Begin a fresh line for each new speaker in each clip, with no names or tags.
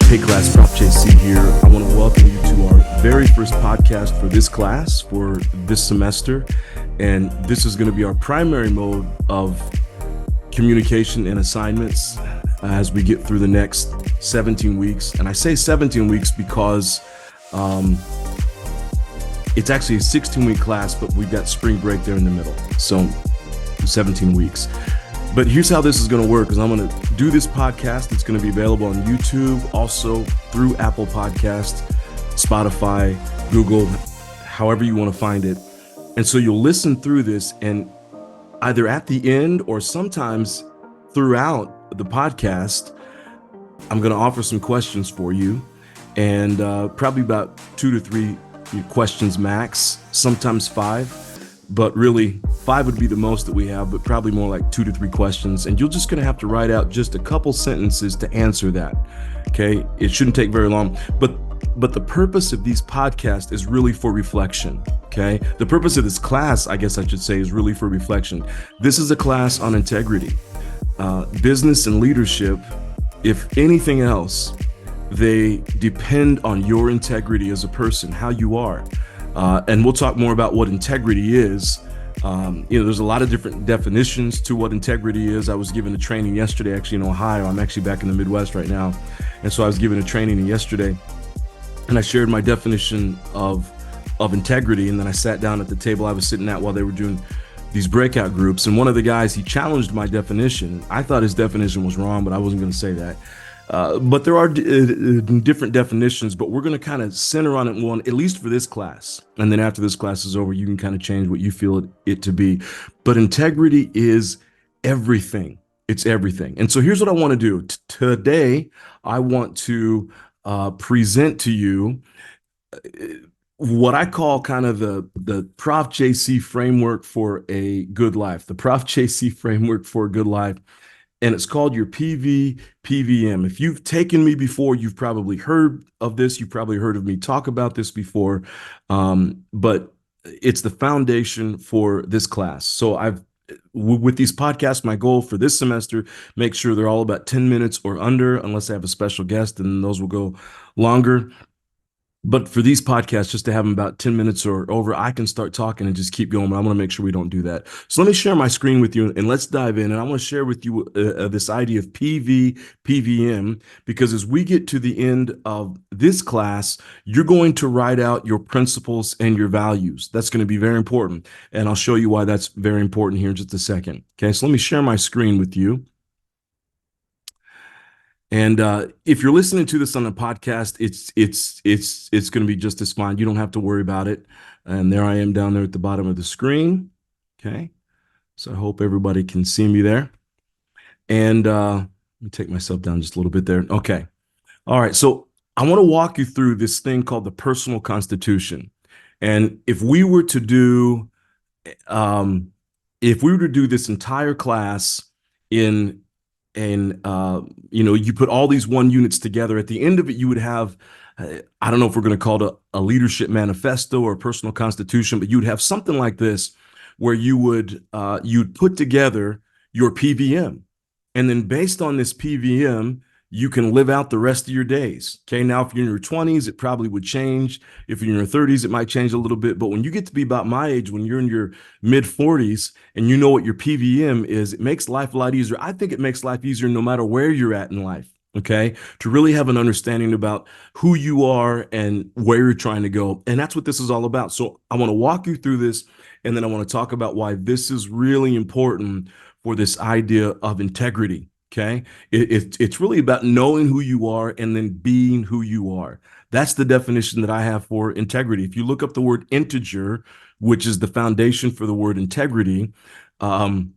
Hey class, Prof JC here. I want to welcome you to our very first podcast for this class for this semester. And this is going to be our primary mode of communication and assignments as we get through the next 17 weeks. And I say 17 weeks because it's actually a 16-week class, but we've got spring break there in the middle. So 17 weeks. But here's how this is going to work, is I'm going to do this podcast. It's going to be available on YouTube, also through Apple Podcast, Spotify, Google, however you want to find it. And so you'll listen through this, and either at the end or sometimes throughout the podcast, I'm going to offer some questions for you, and probably about 2 to 3 questions max, sometimes 5. But really 5 would be the most that we have, but probably more like 2 to 3 questions. And you're just going to have to write out just a couple sentences to answer that. Okay. It shouldn't take very long, but the purpose of these podcasts is really for reflection. Okay. The purpose of this class, I guess I should say, is really for reflection. This is a class on integrity, business and leadership. If anything else, they depend on your integrity as a person, how you are. And we'll talk more about what integrity is. There's a lot of different definitions to what integrity is. I was given a training yesterday, actually in Ohio. I'm actually back in the Midwest right now. And so I was given a training yesterday, and I shared my definition of integrity. And then I sat down at the table I was sitting at while they were doing these breakout groups. And one of the guys, he challenged my definition. I thought his definition was wrong, but I wasn't going to say that. But there are different definitions, but we're going to kind of center on it one, at least for this class. And then after this class is over, you can kind of change what you feel it to be. But integrity is everything. It's everything. And so here's what I want to do. Today, I want to present to you what I call kind of the Prof JC framework for a good life, the Prof JC framework for a good life. And it's called your PVM. If you've taken me before, you've probably heard of this. You've probably heard of me talk about this before, but it's the foundation for this class. So with these podcasts, my goal for this semester, make sure they're all about 10 minutes or under, unless I have a special guest, and those will go longer. But for these podcasts, just to have them about 10 minutes or over, I can start talking and just keep going. But I want to make sure we don't do that. So let me share my screen with you, and let's dive in. And I want to share with you this idea of PVM, because as we get to the end of this class, you're going to write out your principles and your values. That's going to be very important. And I'll show you why that's very important here in just a second. Okay, so let me share my screen with you. And if you're listening to this on a podcast, it's going to be just as fine. You don't have to worry about it. And there I am down there at the bottom of the screen. Okay, so I hope everybody can see me there. And let me take myself down just a little bit there. Okay, all right. So I want to walk you through this thing called the personal constitution. And if we were to do this entire class you put all these 1 units together, at the end of it, you would have, I don't know if we're going to call it a leadership manifesto or a personal constitution, but you would have something like this where you'd put together your PVM. And then based on this PVM, you can live out the rest of your days. Okay. Now, if you're in your 20s, it probably would change. If you're in your 30s, it might change a little bit. But when you get to be about my age, when you're in your mid 40s and you know what your PVM is, it makes life a lot easier. I think it makes life easier no matter where you're at in life. Okay. To really have an understanding about who you are and where you're trying to go. And that's what this is all about. So I want to walk you through this, and then I want to talk about why this is really important for this idea of integrity. Okay, it's really about knowing who you are and then being who you are. That's the definition that I have for integrity. If you look up the word integer, which is the foundation for the word integrity, that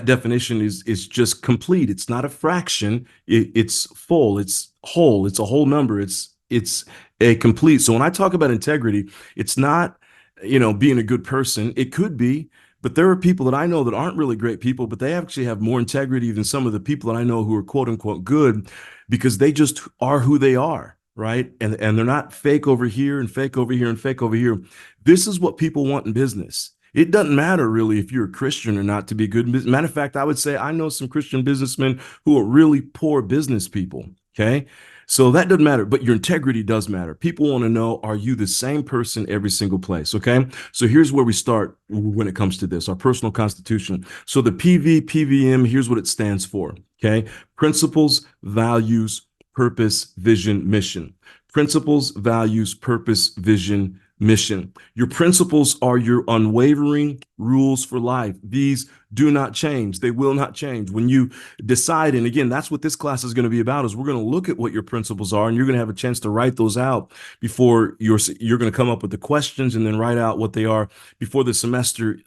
definition is just complete. It's not a fraction. It's full. It's whole. It's a whole number. It's a complete. So when I talk about integrity, it's not being a good person. It could be. But there are people that I know that aren't really great people, but they actually have more integrity than some of the people that I know who are quote unquote good, because they just are who they are, right? And they're not fake over here and fake over here and fake over here. This is what people want in business. It doesn't matter really if you're a Christian or not to be good. Matter of fact, I would say I know some Christian businessmen who are really poor business people. Okay. So that doesn't matter, but your integrity does matter. People want to know, are you the same person every single place? Okay. So here's where we start when it comes to this, our personal constitution. So the PVM, here's what it stands for. Okay. Principles, values, purpose, vision, mission. Principles, values, purpose, vision, mission. Your principles are your unwavering rules for life. These do not change. They will not change. When you decide, and again, that's what this class is going to be about, is we're going to look at what your principles are, and you're going to have a chance to write those out before you're going to come up with the questions and then write out what they are before the semester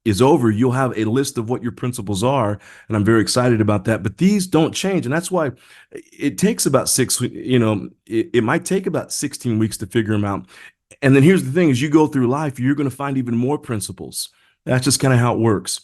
is over. You'll have a list of what your principles are, and I'm very excited about that. But these don't change, and that's why it takes about it might take about 16 weeks to figure them out. And then here's the thing: as you go through life, you're going to find even more principles. That's just kind of how it works.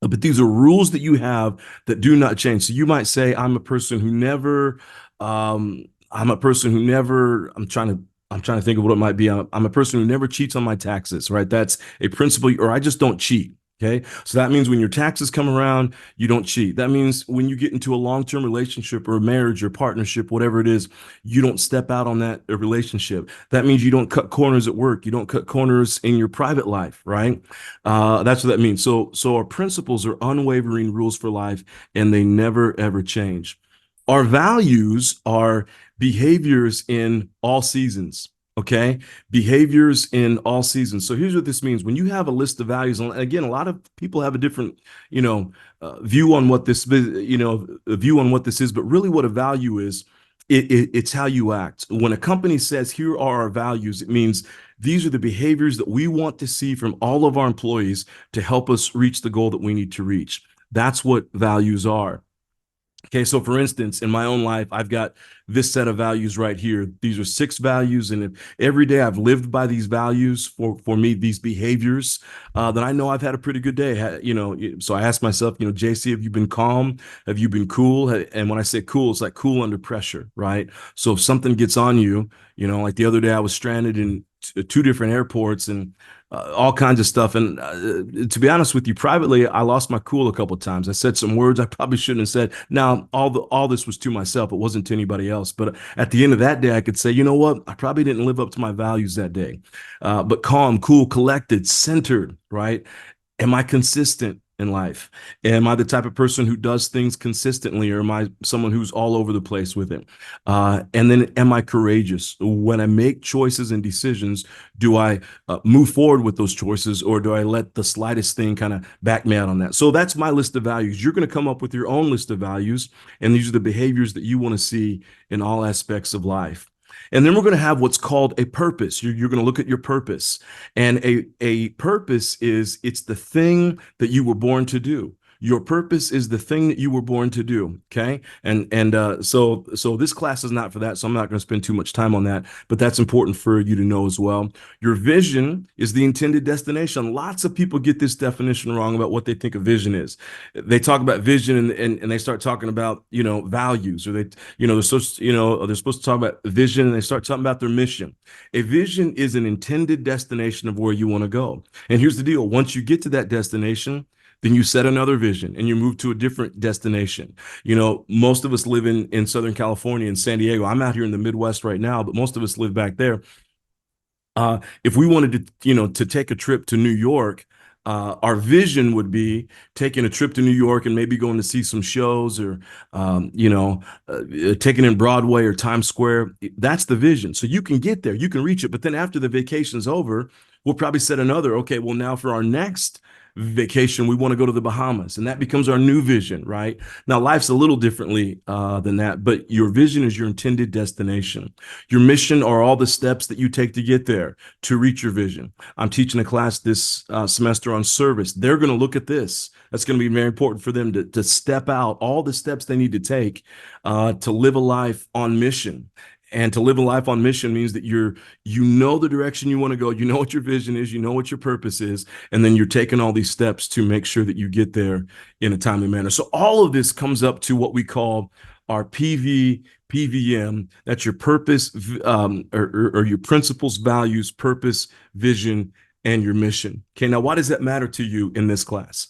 But these are rules that you have that do not change. So you might say, I'm a person who never, I'm a person who never, I'm trying to think of what it might be. I'm a person who never cheats on my taxes, right? That's a principle, or I just don't cheat. Okay. So that means when your taxes come around, you don't cheat. That means when you get into a long-term relationship or a marriage or partnership, whatever it is, you don't step out on that relationship. That means you don't cut corners at work. You don't cut corners in your private life, right? That's what that means. So our principles are unwavering rules for life, and they never, ever change. Our values are behaviors in all seasons. Okay. Behaviors in all seasons. So here's what this means. When you have a list of values, and again, a lot of people have a different, view on what this, view on what this is, but really what a value is, it's how you act. When a company says, here are our values, it means these are the behaviors that we want to see from all of our employees to help us reach the goal that we need to reach. That's what values are. Okay, so for instance, in my own life, I've got this set of values right here. These are 6 values, and if every day I've lived by these values, for me, these behaviors, then I know I've had a pretty good day. So I ask myself, JC, have you been calm? Have you been cool? And when I say cool, it's like cool under pressure, right? So if something gets on you, like the other day, I was stranded in 2 different airports and all kinds of stuff. And to be honest with you, privately, I lost my cool a couple of times. I said some words I probably shouldn't have said. Now, all this was to myself. It wasn't to anybody else. But at the end of that day, I could say, you know what? I probably didn't live up to my values that day. But calm, cool, collected, centered, right? Am I consistent in life? Am I the type of person who does things consistently, or am I someone who's all over the place with it? And then am I courageous? When I make choices and decisions, do I move forward with those choices, or do I let the slightest thing kind of back me out on that? So that's my list of values. You're going to come up with your own list of values, and these are the behaviors that you want to see in all aspects of life. And then we're going to have what's called a purpose. You're going to look at your purpose. And a purpose it's the thing that you were born to do. Your purpose is the thing that you were born to do. Okay. So this class is not for that. So I'm not going to spend too much time on that, but that's important for you to know as well. Your vision is the intended destination. Lots of people get this definition wrong about what they think a vision is. They talk about vision and they start talking about, values, or they're supposed to talk about vision, and they start talking about their mission. A vision is an intended destination of where you want to go. And here's the deal. Once you get to that destination, then you set another vision and you move to a different destination. Most of us live in Southern California, in San Diego. I'm out here in the Midwest right now, but most of us live back there. If we wanted to take a trip to New York, our vision would be taking a trip to New York and maybe going to see some shows, or, taking in Broadway or Times Square. That's the vision. So you can get there, you can reach it. But then after the vacation's over, we'll probably set another, okay, well, now for our next vacation, we want to go to the Bahamas, and that becomes our new vision, right? Now, life's a little differently than that, but your vision is your intended destination. Your mission are all the steps that you take to get there, to reach your vision. I'm teaching a class this semester on service. They're going to look at this. That's going to be very important for them to step out all the steps they need to take to live a life on mission. And to live a life on mission means that you know the direction you want to go, you know what your vision is, you know what your purpose is, and then you're taking all these steps to make sure that you get there in a timely manner. So all of this comes up to what we call our PVM. That's your purpose, or your principles, values, purpose, vision, and your mission. Okay, now why does that matter to you in this class?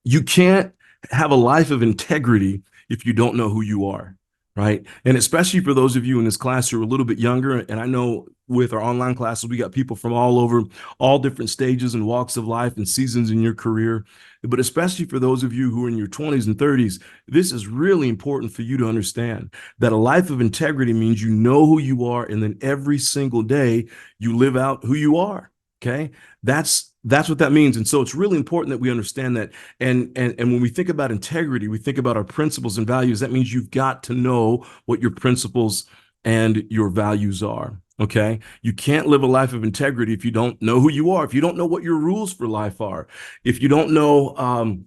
You can't have a life of integrity if you don't know who you are, right? And especially for those of you in this class who are a little bit younger, and I know with our online classes, we got people from all over, all different stages and walks of life and seasons in your career. But especially for those of you who are in your 20s and 30s, this is really important for you to understand that a life of integrity means you know who you are, and then every single day you live out who you are. Okay, that's what that means. And so it's really important that we understand that. And when we think about integrity, we think about our principles and values. That means you've got to know what your principles and your values are. Okay, you can't live a life of integrity if you don't know who you are, if you don't know what your rules for life are, if you don't know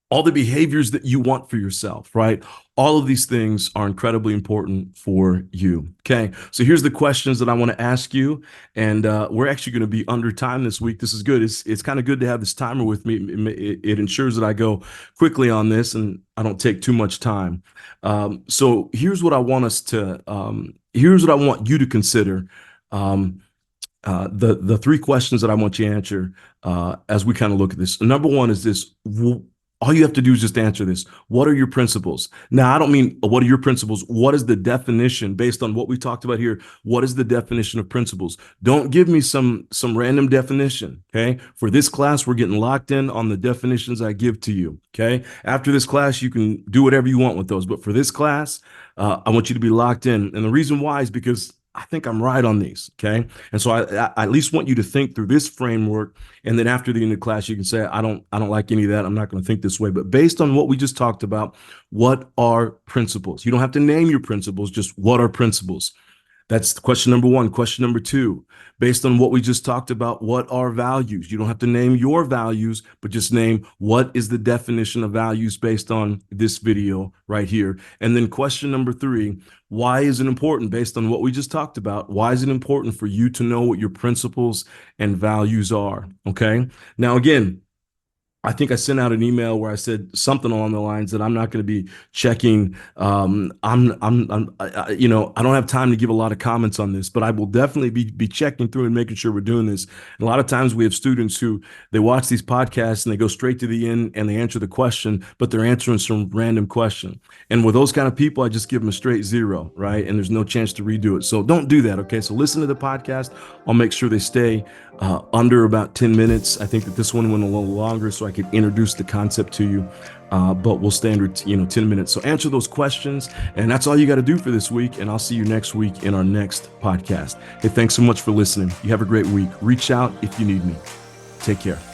all the behaviors that you want for yourself, right? All of these things are incredibly important for you. Okay, so here's the questions that I want to ask you, and we're actually going to be under time this week. This is good. It's kind of good to have this timer with me. It ensures that I go quickly on this and I don't take too much time. So here's what I want us to. Here's what I want you to consider. The three questions that I want you to answer as we kind of look at this. Number one is this. All you have to do is just answer this. What are your principles? Now, I don't mean what are your principles. What is the definition based on what we talked about here? What is the definition of principles? Don't give me some random definition, okay? For this class, we're getting locked in on the definitions I give to you, okay? After this class, you can do whatever you want with those. But for this class, I want you to be locked in. And the reason why is because I think I'm right on these, okay? And so I at least want you to think through this framework, and then after the end of the class, you can say, I don't like any of that. I'm not going to think this way. But based on what we just talked about, what are principles? You don't have to name your principles, just what are principles? That's question number one. Question number two, based on what we just talked about, what are values? You don't have to name your values, but just name what is the definition of values based on this video right here. And then question number three, why is it important based on what we just talked about? Why is it important for you to know what your principles and values are? Okay. Now, again, I think I sent out an email where I said something along the lines that I'm not going to be checking. I don't have time to give a lot of comments on this, but I will definitely be checking through and making sure we're doing this. And a lot of times we have students who they watch these podcasts and they go straight to the end and they answer the question, but they're answering some random question. And with those kind of people, I just give them a straight 0, right? And there's no chance to redo it. So don't do that. Okay. So listen to the podcast. I'll make sure they stay under about 10 minutes. I think that this one went a little longer so I could introduce the concept to you, but we'll stay under 10 minutes. So answer those questions, and that's all you got to do for this week, and I'll see you next week in our next podcast. Hey, thanks so much for listening. You have a great week. Reach out if you need me. Take care.